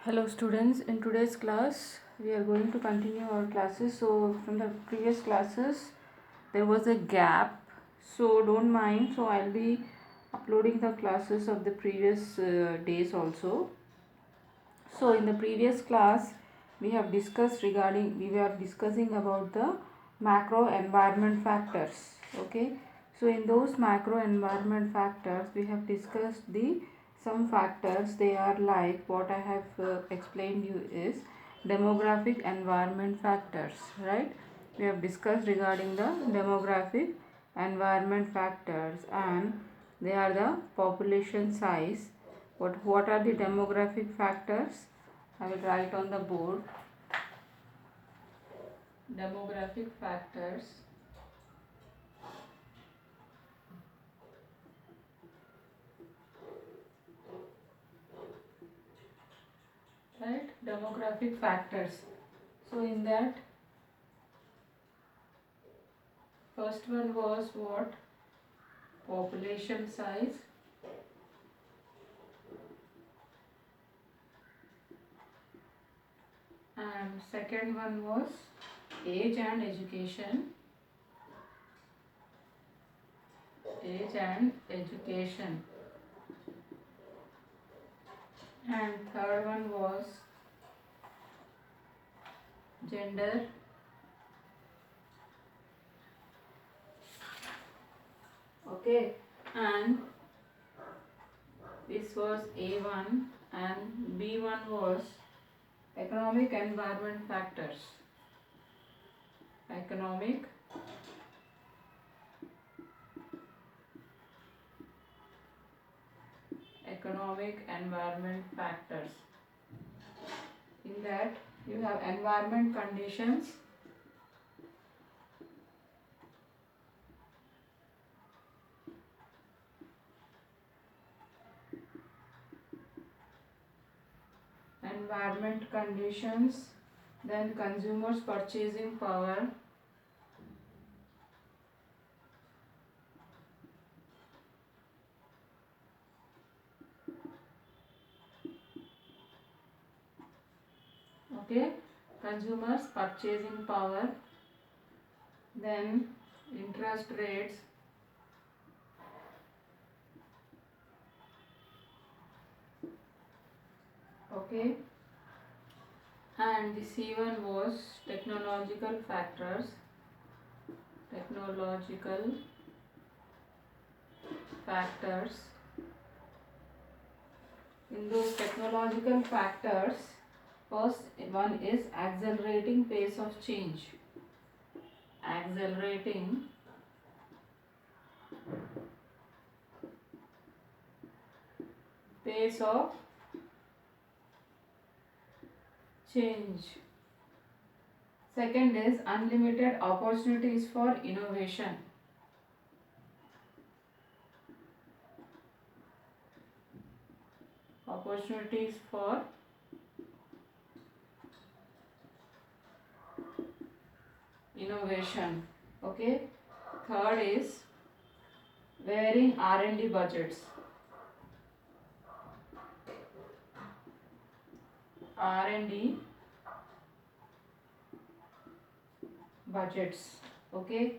Hello students, in today's class we are going to continue our classes. So from the previous classes there was a gap, so don't mind. So I'll be uploading the classes of the previous days also. So in the previous class we were discussing about the macro environment factors. Okay, so in those macro environment factors we have discussed the some factors. They are like what I have explained you is demographic environment factors, right? We have discussed regarding the demographic environment factors, and they are the population size. What are the demographic factors? I will write on the board. Demographic factors. Right? Demographic factors. So in that, first one was what? Population size. And second one was age and education. Age and education. And third one was gender. Okay, and this was A1, and B1 was economic environment factors. Economic environment factors. In that you have environment conditions, then consumers purchasing power, okay, consumers purchasing power, then interest rates, okay, and the C1 was technological factors. Technological factors. In those technological factors, first one is accelerating pace of change. Accelerating pace of change. Second is unlimited opportunities for innovation. Opportunities for innovation. Okay. Third is varying R&D budgets. R&D budgets. Okay.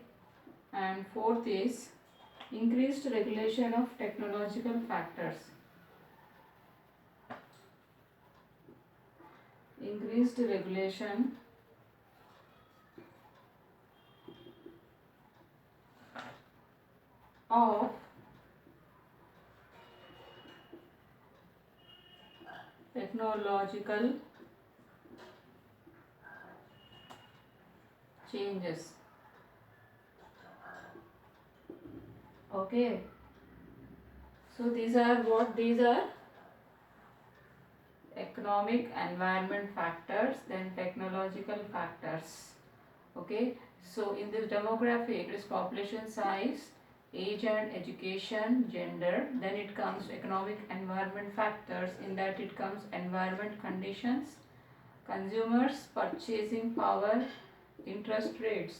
And fourth is increased regulation of technological factors. Increased regulation of technological changes. Okay, so these are economic environment factors, then technological factors. Okay, so in this demographic it is population size, age and education, gender, then it comes economic environment factors. In that it comes environment conditions, consumers purchasing power, interest rates.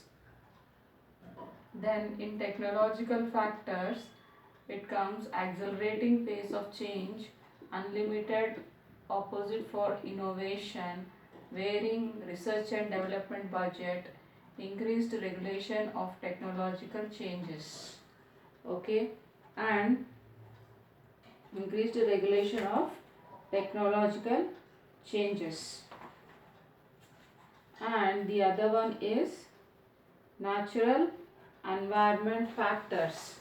Then in technological factors it comes accelerating pace of change, unlimited opposite for innovation, varying research and development budget, increased regulation of technological changes. Okay, and increased regulation of technological changes. And the other one is natural environment factors.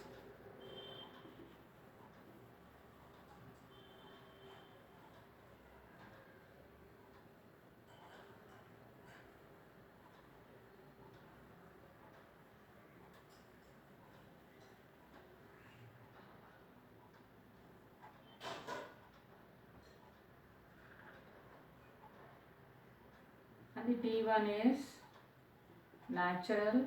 And the T one is natural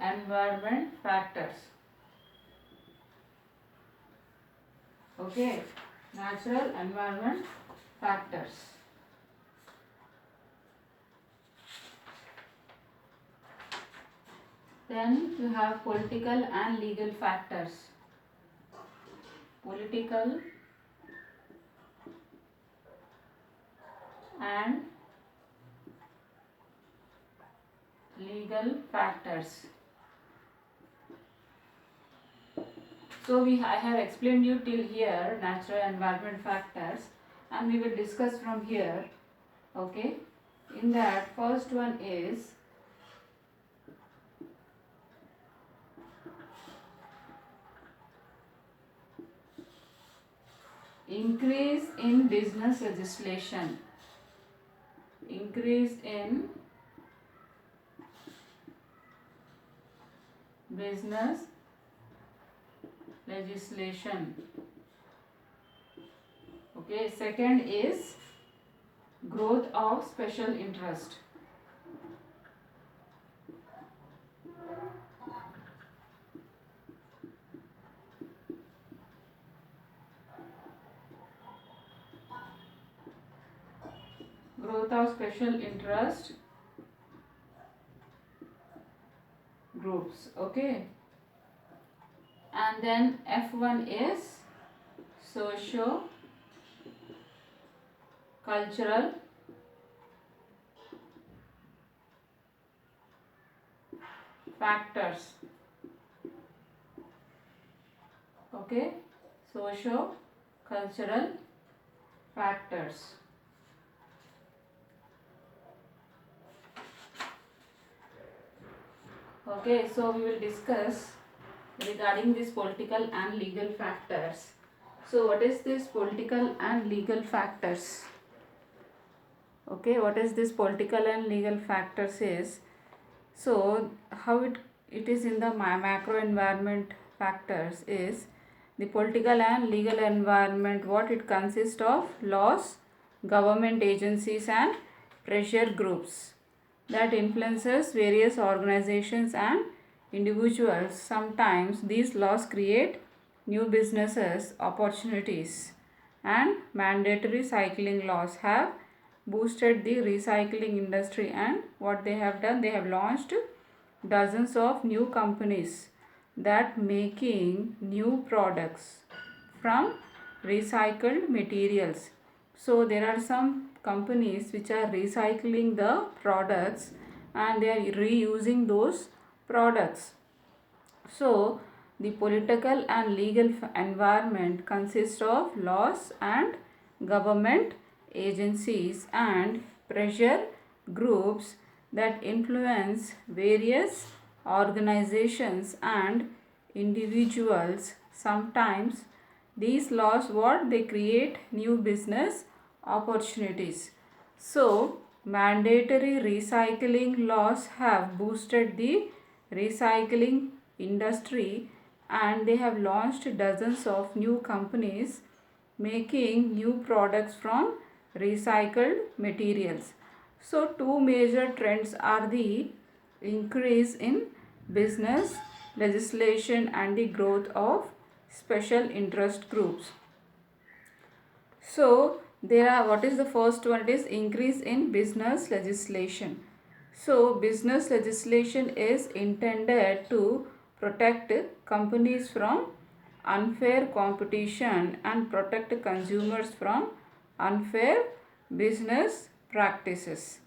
environment factors. Okay, natural environment factors. Then you have political and legal factors. Political and legal factors. So I have explained you till here natural environment factors, and we will discuss from here. Okay, in that first one is increase in business legislation. Increase in business legislation. Okay, second is growth of special interest. Growth of special interest groups. Okay, and then F1 is socio cultural factors. Okay, socio cultural factors. Okay, so we will discuss regarding these political and legal factors. So what is this political and legal factors? Okay, what is this political and legal factors is, so how it is in the macro environment factors is the political and legal environment, what it consists of laws, government agencies and pressure groups that influences various organizations and individuals. Sometimes these laws create new businesses opportunities, and mandatory cycling laws have boosted the recycling industry. And what they have done, they have launched dozens of new companies that making new products from recycled materials. So there are some companies which are recycling the products and they are reusing those products. So the political and legal environment consists of laws and government agencies and pressure groups that influence various organizations and individuals. Sometimes these laws, what they create new business opportunities. So mandatory recycling laws have boosted the recycling industry, and they have launched dozens of new companies making new products from recycled materials. So two major trends are the increase in business legislation and the growth of special interest groups. So there are, what is the first one? It is increase in business legislation. So business legislation is intended to protect companies from unfair competition and protect consumers from unfair business practices.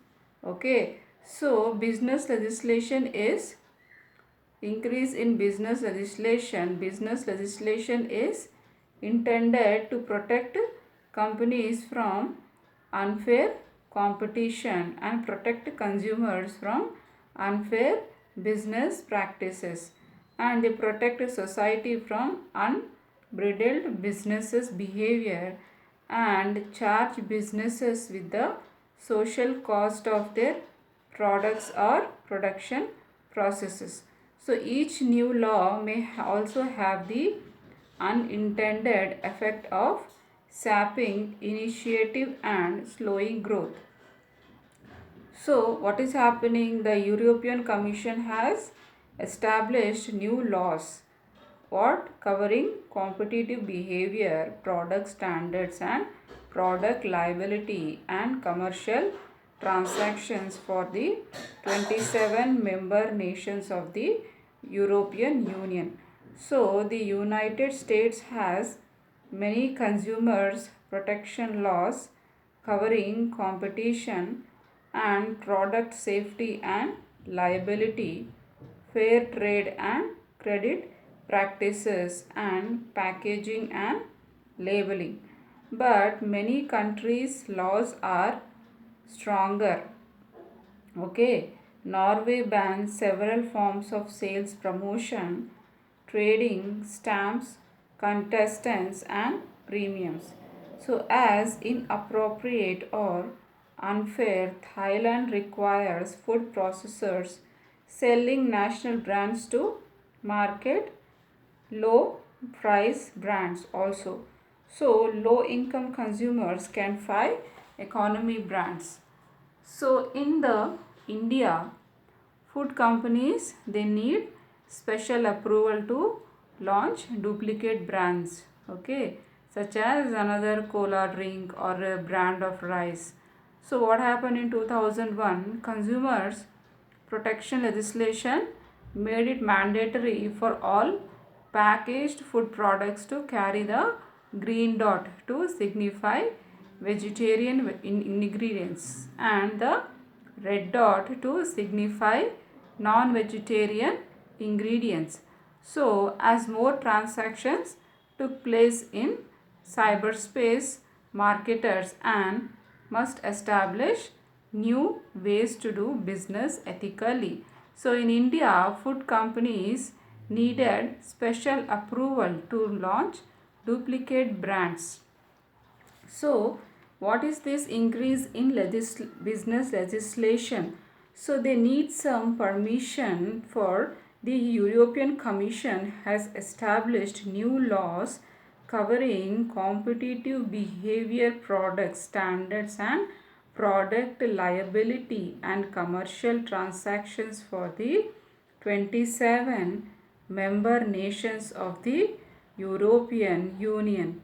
Okay, so business legislation is increase in business legislation. Business legislation is intended to protect companies from unfair competition and protect consumers from unfair business practices, and they protect society from unbridled businesses behavior and charge businesses with the social cost of their products or production processes. So each new law may also have the unintended effect of sapping initiative and slowing growth. So what is happening? The European Commission has established new laws covering competitive behavior, product standards and product liability and commercial transactions for the 27 member nations of the European Union. So the United States has many consumers protection laws covering competition and product safety and liability, fair trade and credit practices, and packaging and labeling. But many countries' laws are stronger. Okay, Norway bans several forms of sales promotion, trading, stamps, contestants, and premiums. So, as inappropriate or unfair, Thailand requires food processors selling national brands to market low price brands also. So, low income consumers can buy economy brands. So, in the India, food companies they need special approval to launch duplicate brands, okay, such as another cola drink or a brand of rice. So what happened in 2001? Consumers protection legislation made it mandatory for all packaged food products to carry the green dot to signify vegetarian ingredients and the red dot to signify non-vegetarian ingredients. So as more transactions took place in cyberspace, marketers and must establish new ways to do business ethically. So in India, food companies needed special approval to launch duplicate brands. So what is this increase in business legislation? So they need some permission for the European Commission has established new laws covering competitive behavior, product standards and product liability and commercial transactions for the 27 member nations of the European Union.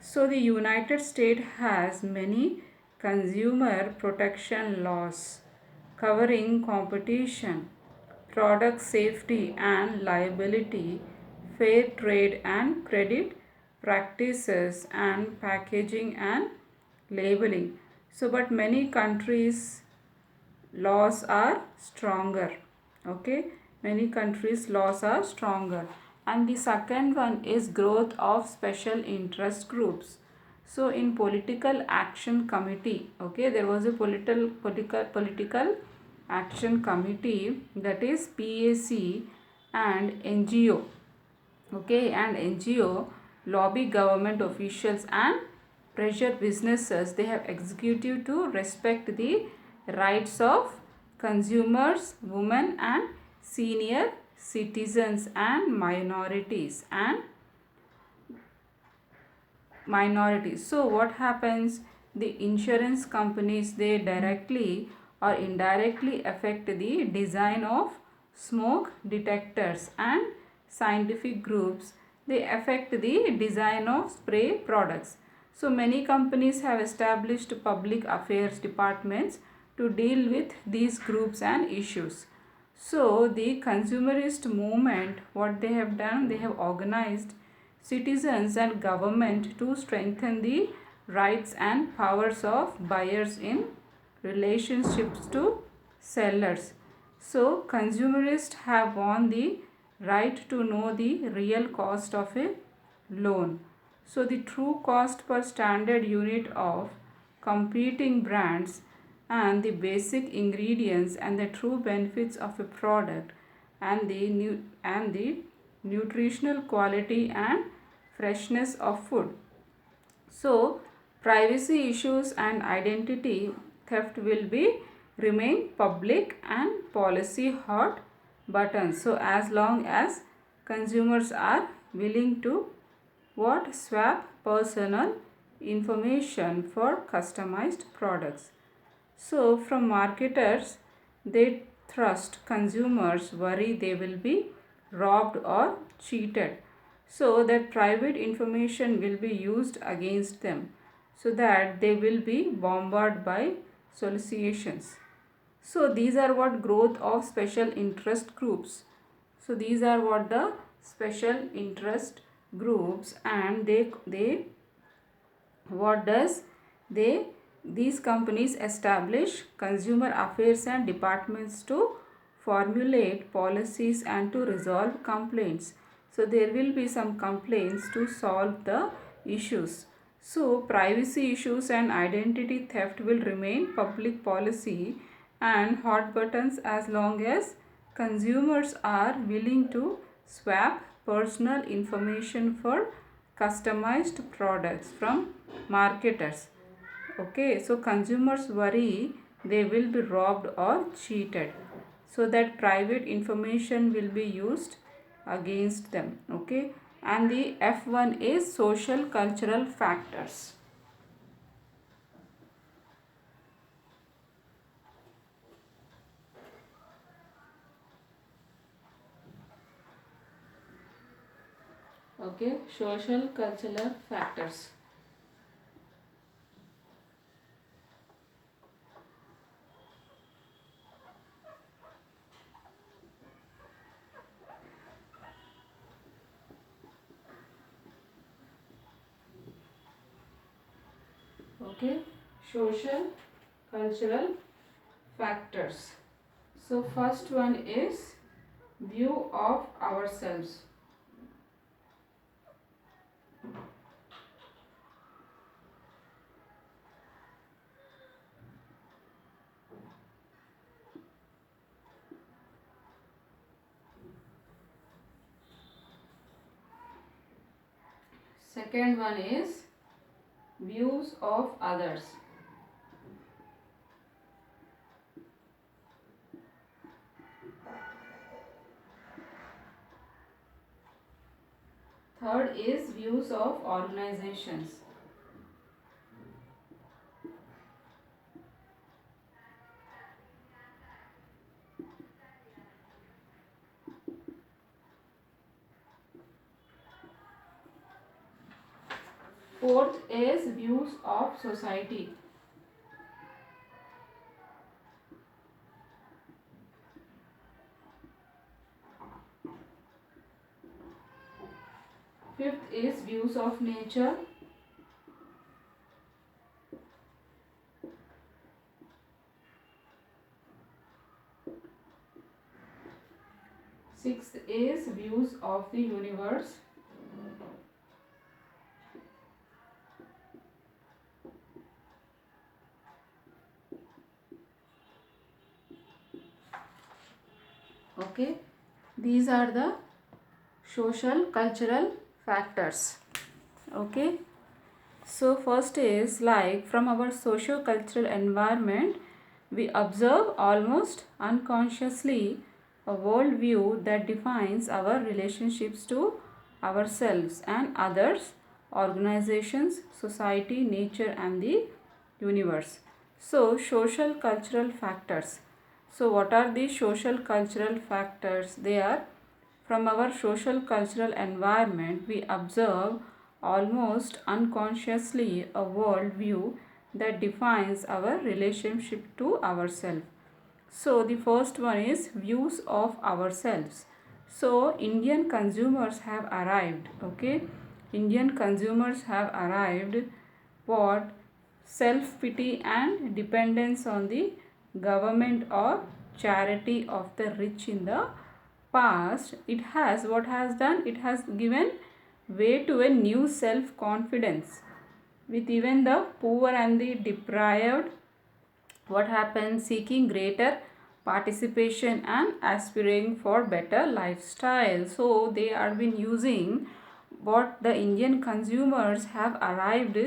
So the United States has many consumer protection laws covering competition, product safety and liability, fair trade and credit practices, and packaging and labeling. So but many countries laws are stronger. Okay, many countries laws are stronger. And the second one is growth of special interest groups. So in political action committee, okay, there was a political action committee, that is PAC, and NGO, okay, and NGO lobby government officials and pressure businesses. They have executive to respect the rights of consumers, women and senior citizens and minorities. So what happens? The insurance companies, they directly or indirectly affect the design of smoke detectors, and scientific groups, they affect the design of spray products. So many companies have established public affairs departments to deal with these groups and issues. So the consumerist movement, what they have done, they have organized citizens and government to strengthen the rights and powers of buyers in relationships to sellers. So consumerists have won the right to know the real cost of a loan. So the true cost per standard unit of competing brands and the basic ingredients and the true benefits of a product and the nutritional quality and freshness of food. So privacy issues and identity theft will be remain public and policy hot buttons. So as long as consumers are willing to what swap personal information for customized products. So from marketers, they trust consumers worry they will be robbed or cheated, so that private information will be used against them, so that they will be bombarded by solicitations. So these are what growth of special interest groups. So these are what the special interest groups, and they what does they these companies establish consumer affairs and departments to formulate policies and to resolve complaints. So there will be some complaints to solve the issues. So privacy issues and identity theft will remain public policy and hot buttons as long as consumers are willing to swap personal information for customized products from marketers. Okay, so consumers worry they will be robbed or cheated, so that private information will be used against them. Okay, and the F1 is social cultural factors. Okay, social cultural factors. Okay, social cultural factors. So first one is view of ourselves. Second one is views of others. Third is views of organizations. Fourth is views of society. Fifth is views of nature. Sixth is views of the universe. Okay, these are the social cultural factors. Okay, so first is like from our socio cultural environment we observe almost unconsciously a worldview that defines our relationships to ourselves and others, organizations, society, nature, and the universe. So social cultural factors. So what are the social cultural factors? They are from our social cultural environment we observe almost unconsciously a world view that defines our relationship to ourselves. So the first one is views of ourselves. So Indian consumers have arrived. Okay, Indian consumers have arrived. What? Self pity and dependence on the government or charity of the rich in the past. It has what has done? It has given way to a new self confidence with even the poor and the deprived. What happens? Seeking greater participation and aspiring for better lifestyle. So they are been using what the Indian consumers have arrived: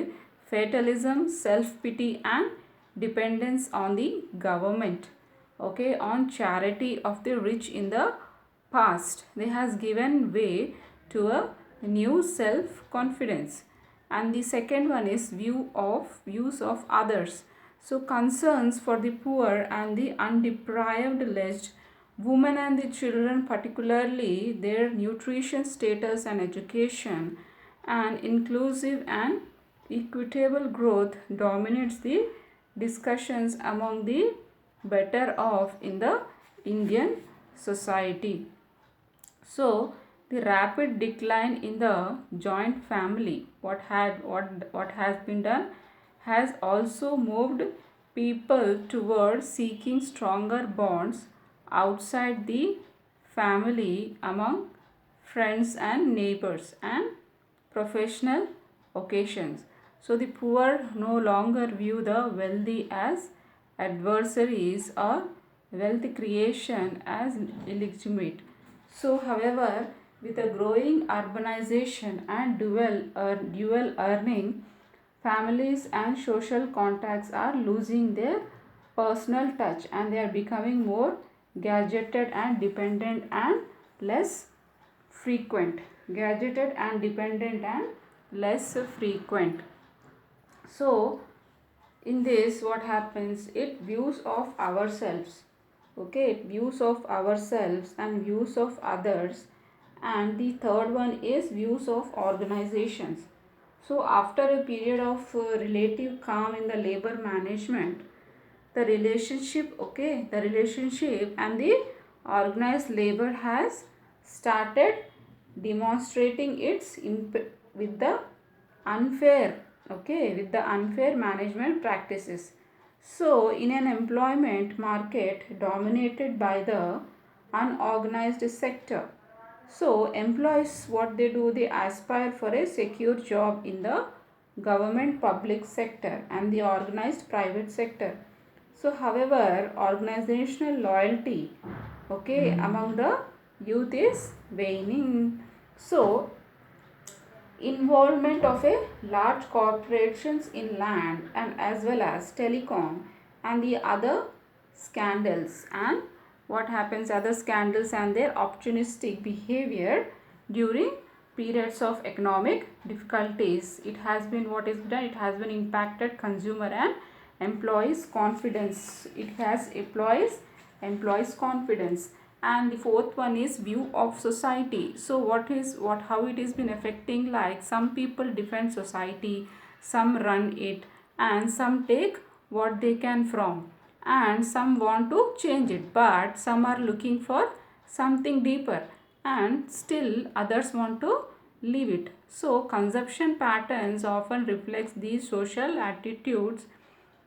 fatalism, self-pity and dependence on the government, okay, on charity of the rich in the past. They has given way to a new self-confidence. And the second one is views of others. So concerns for the poor and the undeprived, women and the children, particularly their nutrition status and education, and inclusive and equitable growth dominates the discussions among the better off in the Indian society. So the rapid decline in the joint family, what has been done, has also moved people towards seeking stronger bonds outside the family, among friends and neighbors and professional occasions. So the poor no longer view the wealthy as adversaries or wealth creation as illegitimate. So, however, with a growing urbanization and dual earning, families and social contacts are losing their personal touch, and they are becoming more gadgeted and dependent and less frequent. Gadgeted and dependent and less frequent. So, in this, what happens? It views of ourselves, okay, views of ourselves and views of others. And the third one is views of organizations. So after a period of relative calm in the labor management, the relationship, okay, the relationship and the organized labor has started demonstrating its with the unfair, okay, with the unfair management practices. So in an employment market dominated by the unorganized sector, so employees, what they do, they aspire for a secure job in the government public sector and the organized private sector. So however, organizational loyalty, okay, among the youth is waning. So involvement of a large corporations in land and as well as telecom and the other scandals, and what happens, other scandals and their opportunistic behavior during periods of economic difficulties, it has been what is done, it has been impacted consumer and employees confidence. It has employees confidence. And the fourth one is view of society. So what how it has been affecting, like some people defend society, some run it, and some take what they can from, and some want to change it, but some are looking for something deeper, and still others want to leave it. So consumption patterns often reflects these social attitudes.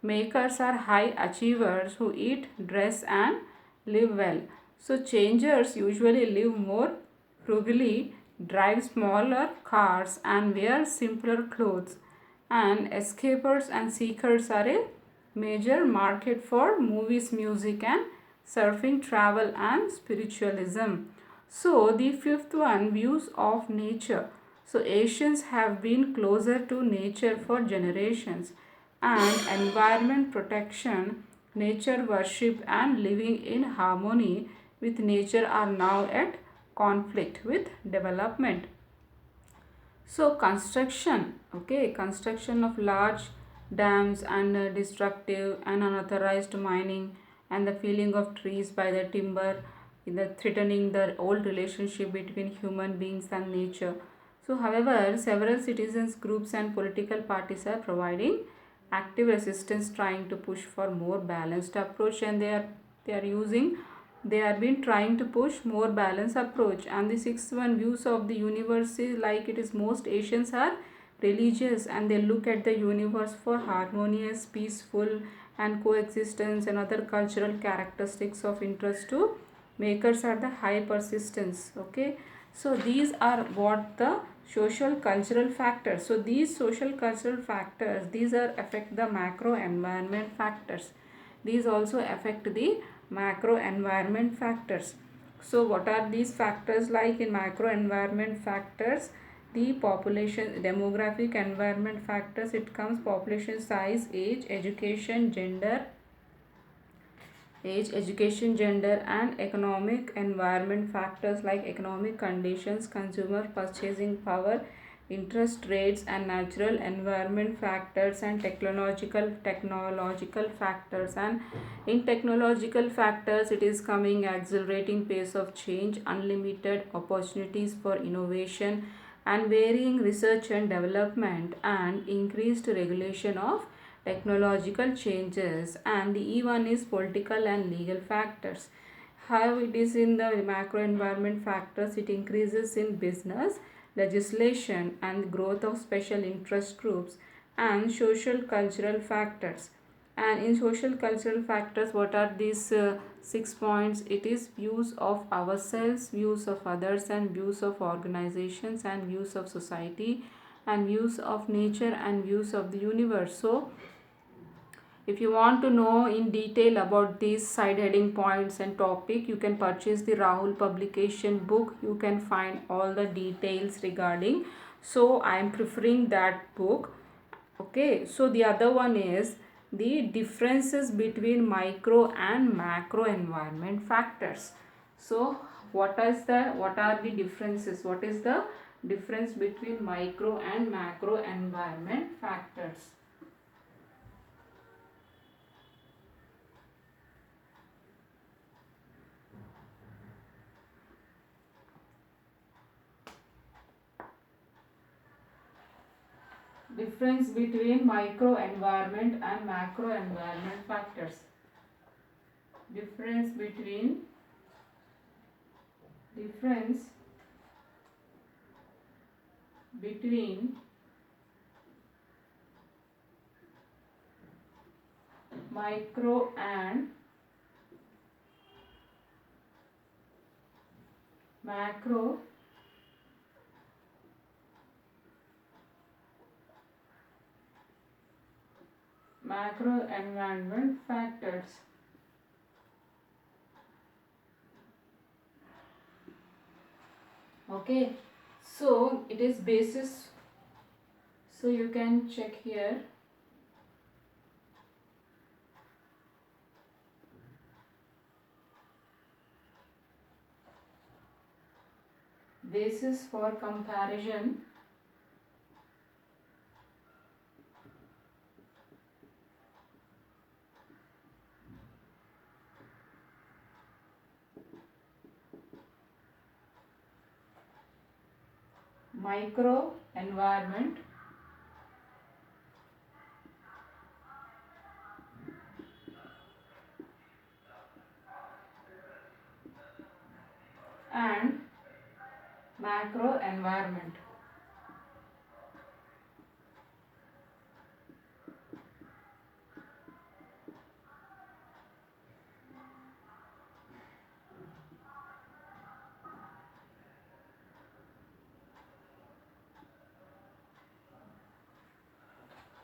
Makers are high achievers who eat, dress and live well. So changers usually live more frugally, drive smaller cars and wear simpler clothes. And escapers and seekers are a major market for movies, music and surfing, travel and spiritualism. So the fifth one, views of nature. So Asians have been closer to nature for generations, and environment protection, nature worship and living in harmony with nature are now at conflict with development. So construction, okay, construction of large dams and destructive and unauthorized mining and the felling of trees by the timber in the threatening the old relationship between human beings and nature. So however, several citizens groups and political parties are providing active resistance trying to push for more balanced approach, and they are been trying to push more balanced approach. And the sixth one, views of the universe is like it is most Asians are religious, and they look at the universe for harmonious, peaceful and coexistence, and other cultural characteristics of interest to makers are the high persistence. Okay, so these are what the social cultural factors. So these social cultural factors, these are affect the macro environment factors. These also affect the macro environment factors. So what are these factors? Like in macro environment factors, the population demographic environment factors, it comes population size, age, education, gender, and economic environment factors like economic conditions, consumer purchasing power, interest rates, and natural environment factors, and technological factors. And in technological factors, it is coming accelerating pace of change, unlimited opportunities for innovation, and varying research and development, and increased regulation of technological changes. And the E1 is political and legal factors. How it is in the macro environment factors, it increases in business, legislation, and growth of special interest groups, and social cultural factors. And in social cultural factors, what are these 6 points? It is views of ourselves, views of others, and views of organizations, and views of society, and views of nature, and views of the universe. So if you want to know in detail about these side heading points and topic, you can purchase the Rahul publication book. You can find all the details regarding. So I am preferring that book. Okay, so the other one is the differences between micro and macro environment factors. So what are the differences? What is the difference between micro and macro environment factors? Difference between micro environment and macro environment factors. Difference between micro and macro environment factors. Okay, so it is basis. So you can check here. Basis for comparison. Micro environment and macro environment.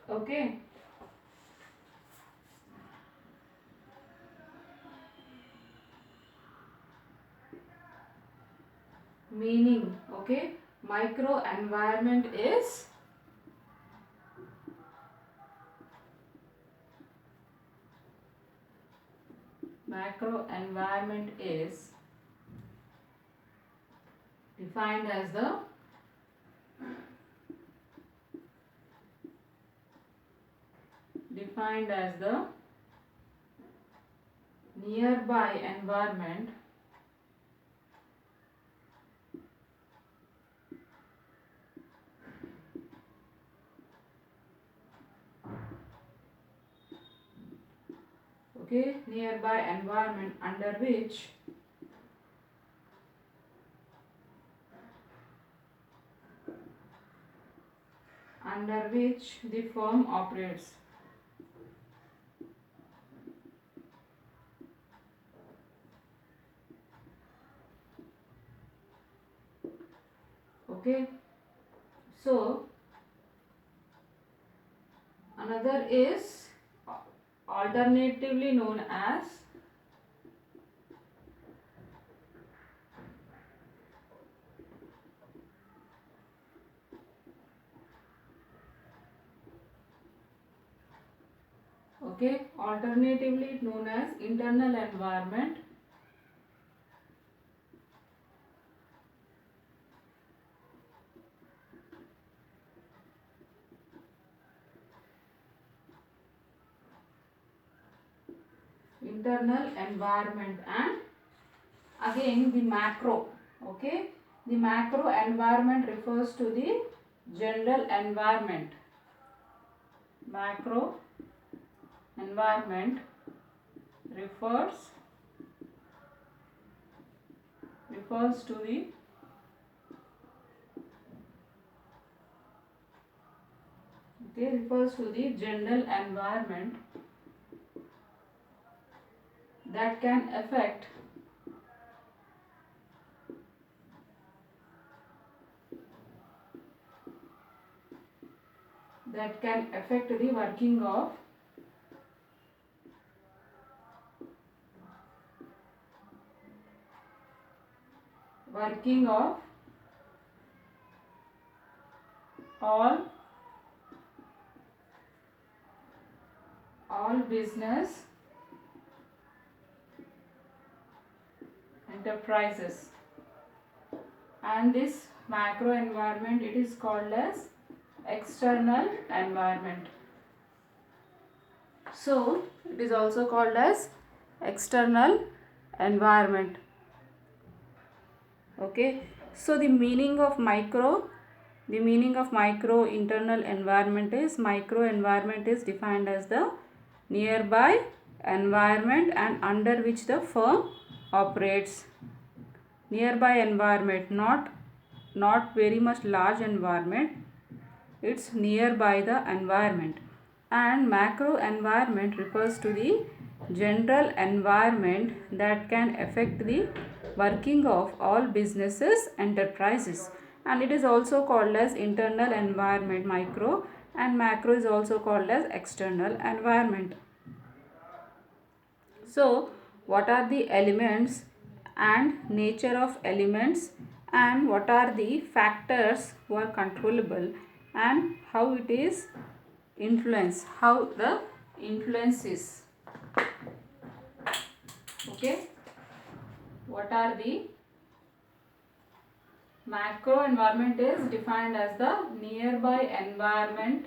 Okay. Meaning, okay, micro environment is defined as the nearby environment Okay, nearby environment under which the firm operates. Okay, so another is alternatively known as internal environment. Internal environment and again the macro. Okay, the macro environment refers to the general environment. Macro environment refers to the general environment that can affect the working of all business enterprises, and this macro environment, it is called as external environment. So it is also called as external environment. Okay, so the meaning of micro internal environment is, micro environment is defined as the nearby environment and under which the firm operates. Nearby environment, not very much large environment, it's nearby the environment. And macro environment refers to the general environment that can affect the working of all businesses enterprises, and it is also called as internal environment micro, and macro is also called as external environment. So what are the elements and nature of elements, and what are the factors who are controllable, and how it is how the influence is. Okay, what are the macro environment is defined as the nearby environment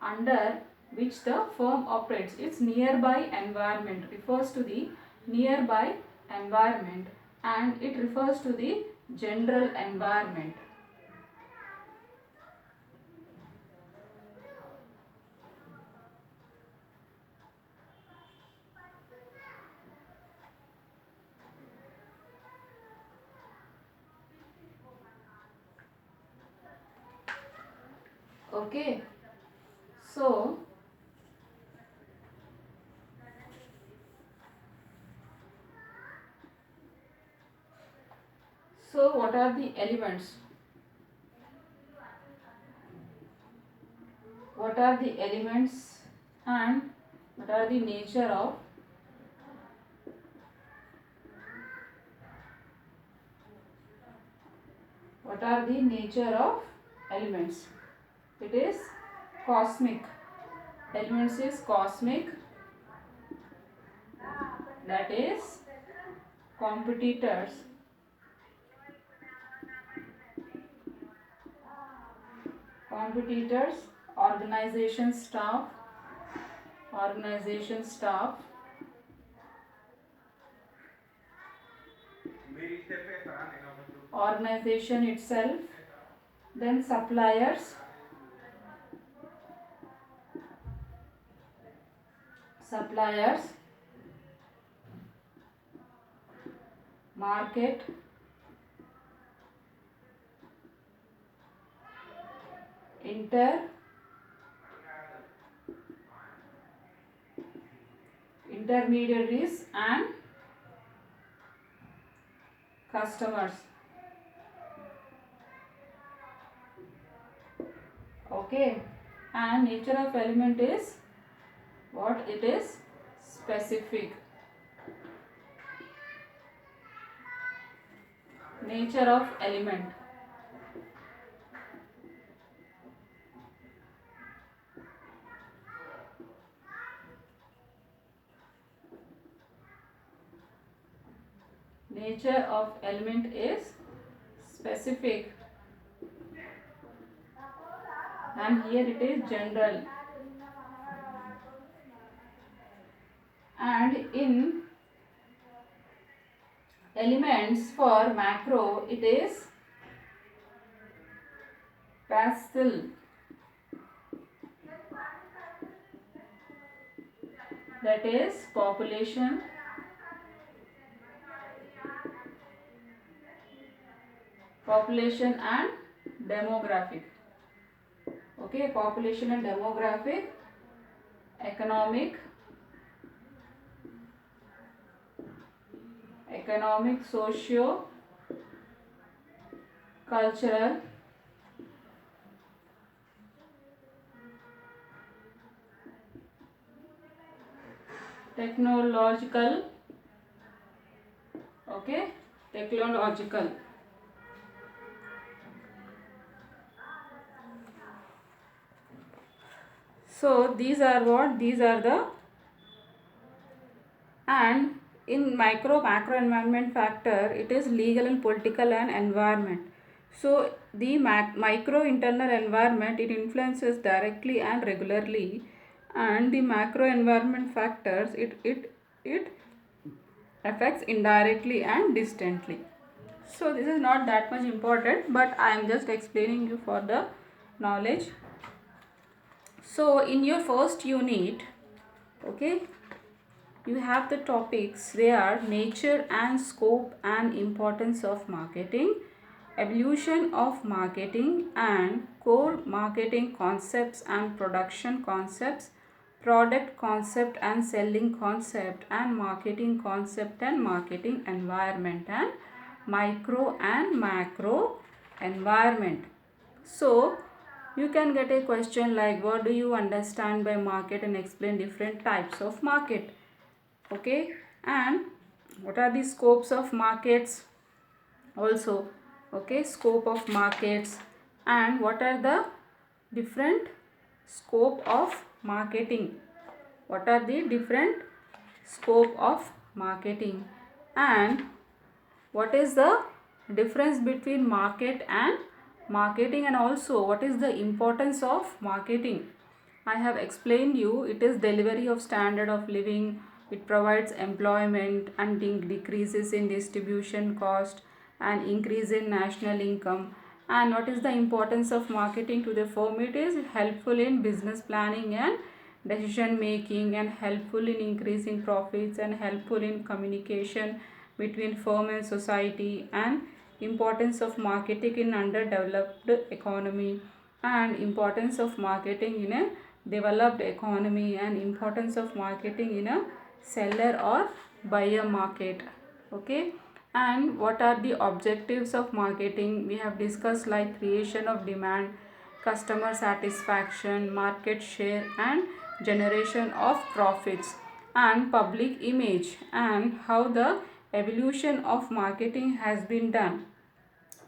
under which the firm operates. Its nearby environment refers to the nearby environment and it refers to the general environment. Okay, so what are the elements? What are the elements and what are the nature of elements? It is cosmic. Elements is cosmic, that is competitors, organization staff, organization itself, then suppliers, market intermediaries and customers. Okay, and nature of element is what it is? Specific. Nature of element. Nature of element is specific, and here it is general. And in elements for macro, it is pastel. That is population, and demographic. Okay, population and demographic, economic, socio cultural, technological. Okay, technological. So these are what? These are the, and in macro environment factor, it is legal and political and environment. So the micro internal environment, it influences directly and regularly, and the macro environment factors, it affects indirectly and distantly. So this is not that much important, but I am just explaining you for the knowledge. So in your first unit, okay, you have the topics. They are nature and scope and importance of marketing, evolution of marketing and core marketing concepts and production concepts, product concept and selling concept, and marketing concept and marketing environment, and micro and macro environment. So you can get a question like, what do you understand by market, and explain different types of market. Okay, and what are the scopes of markets also. Okay, scope of markets, and what are the different scope of marketing. What are the different scope of marketing, and what is the difference between market and marketing, and also what is the importance of marketing. I have explained you, it is delivery of standard of living, it provides employment and decreases in distribution cost and increase in national income. And what is the importance of marketing to the firm? It is helpful in business planning and decision making, and helpful in increasing profits, and helpful in communication between firm and society, and importance of marketing in underdeveloped economy, and importance of marketing in a developed economy, and importance of marketing in a seller or buyer market. Okay, and what are the objectives of marketing? We have discussed like creation of demand, customer satisfaction, market share, and generation of profits, and public image, and how the evolution of marketing has been done.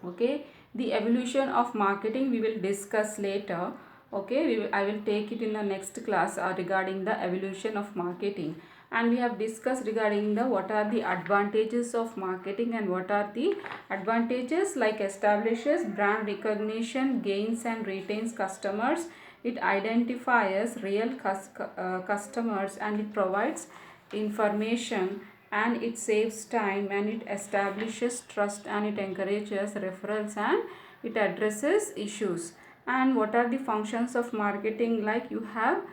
Okay, the evolution of marketing we will discuss later. Okay, I will take it in the next class regarding the evolution of marketing. And we have discussed regarding the what are the advantages of marketing, and what are the advantages, like establishes brand recognition, gains and retains customers, it identifies real customers, and it provides information, and it saves time, and it establishes trust, and it encourages referrals, and it addresses issues. And what are the functions of marketing? Like you have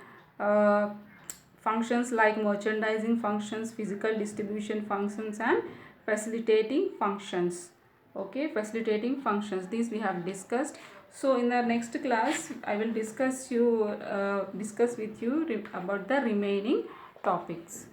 functions like merchandising functions, physical distribution functions, and facilitating functions. Okay, facilitating functions, these we have discussed. So in the next class I will discuss with you about the remaining topics.